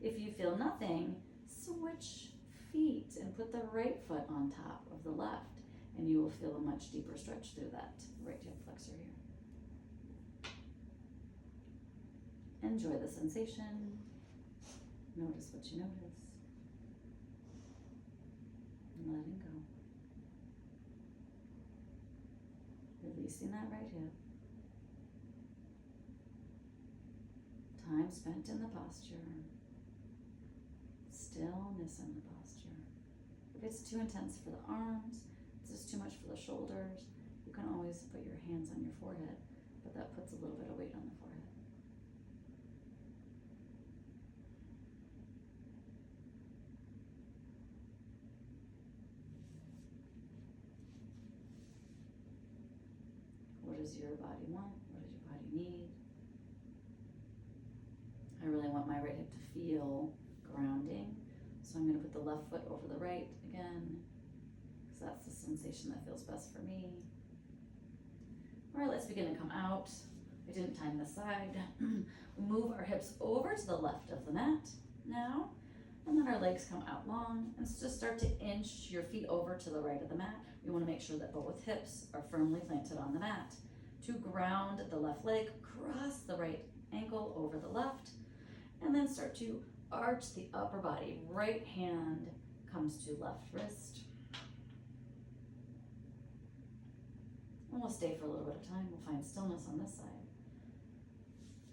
S2: if you feel nothing, switch feet and put the right foot on top of the left, and you will feel a much deeper stretch through that right hip flexor here. Enjoy the sensation. Notice what you notice. And letting go. Releasing that right hip. Time spent in the posture. Stillness in the posture. If it's too intense for the arms, if it's too much for the shoulders, you can always put your hands on your forehead, but that puts a little bit of weight on the forehead. What does your body want? What does your body need? I really want my right hip to feel grounding, so I'm going to put the left foot over the right again, because that's the sensation that feels best for me. All right, let's begin to come out. I didn't time this side. We move our hips over to the left of the mat now, and then our legs come out long, and just start to inch your feet over to the right of the mat. We want to make sure that both hips are firmly planted on the mat. To ground the left leg, cross the right ankle over the left, and then start to arch the upper body. Right hand comes to left wrist. And we'll stay for a little bit of time. We'll find stillness on this side.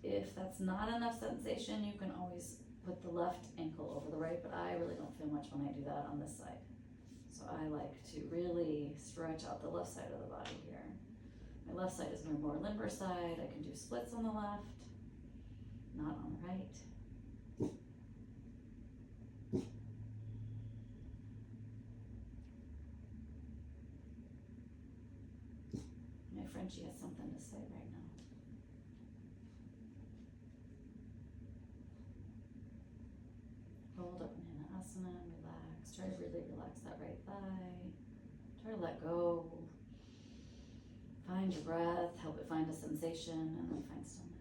S2: If that's not enough sensation, you can always put the left ankle over the right, but I really don't feel much when I do that on this side. So I like to really stretch out the left side of the body here. My left side is my more limber side. I can do splits on the left, not on the right. My Frenchie has something to say right now. Hold up in asana and relax. Try to really relax that right thigh. Try to let go. Find your breath, help it find a sensation, and then find stillness.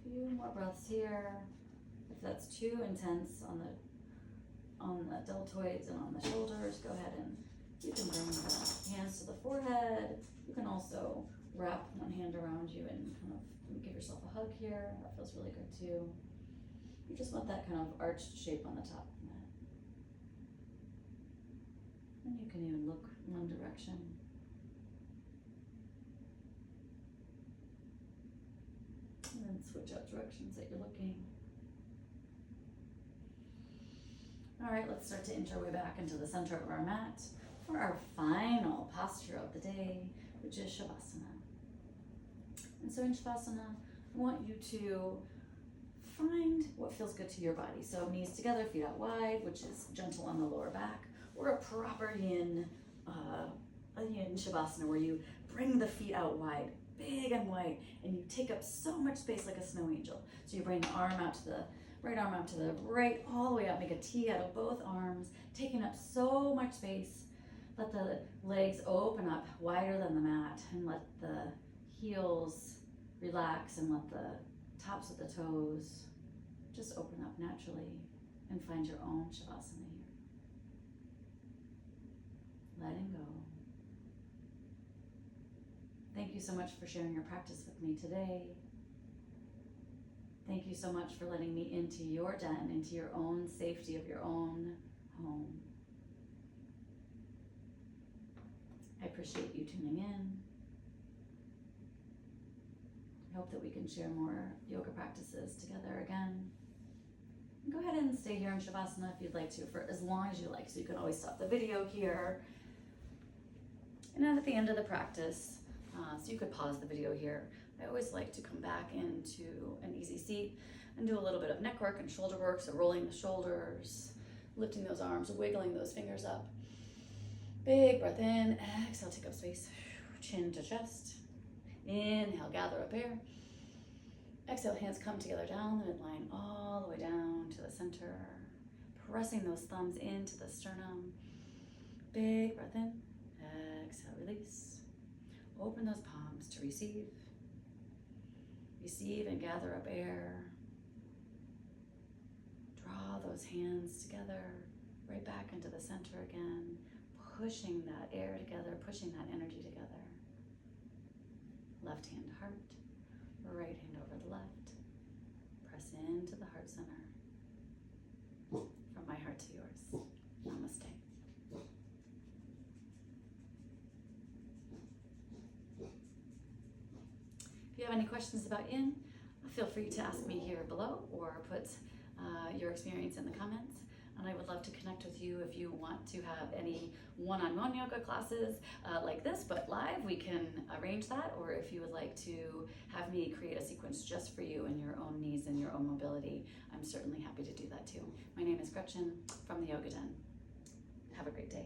S2: Few more breaths here. If that's too intense on the deltoids and on the shoulders, go ahead and you can bring the hands to the forehead. You can also wrap one hand around you and kind of give yourself a hug. hug here. That feels really good too. You just want that kind of arched shape on the top of the mat. And you can even look in one direction. And then switch out directions that you're looking. All right, let's start to inch our way back into the center of our mat for our final posture of the day, which is Shavasana. And so in Shavasana, I want you to find what feels good to your body. So knees together, feet out wide, which is gentle on the lower back, or a proper yin Shavasana where you bring the feet out wide, big and wide, and you take up so much space like a snow angel. So you bring the arm out to the right arm out to the right, all the way up, make a T out of both arms, taking up so much space. Let the legs open up wider than the mat, and let the heels relax, and let the tops of the toes just open up naturally, and find your own Shavasana here. Letting go. Thank you so much for sharing your practice with me today. Thank you so much for letting me into your den, into your own safety of your own home. I appreciate you tuning in. I hope that we can share more yoga practices together again. Go ahead and stay here in Shavasana if you'd like to, for as long as you like. So you can always stop the video here. And then at the end of the practice, so you could pause the video here. I always like to come back into an easy seat and do a little bit of neck work and shoulder work. So rolling the shoulders, lifting those arms, wiggling those fingers up. Big breath in, exhale, take up space. Chin to chest. Inhale, gather up air. Exhale, hands come together down the midline, all the way down to the center. Pressing those thumbs into the sternum. Big breath in, exhale, release. Open those palms to receive. Receive and gather up air. Draw those hands together, right back into the center again, pushing that air together, pushing that energy together. Left hand to heart, right hand over the left. Press into the heart center. From my heart to yours. Namaste. If you have any questions about yin, feel free to ask me here below, or put your experience in the comments. And I would love to connect with you if you want to have any one-on-one yoga classes like this, but live, we can arrange that. Or if you would like to have me create a sequence just for you and your own needs and your own mobility, I'm certainly happy to do that too. My name is Gretchen from the Yoga Den. Have a great day.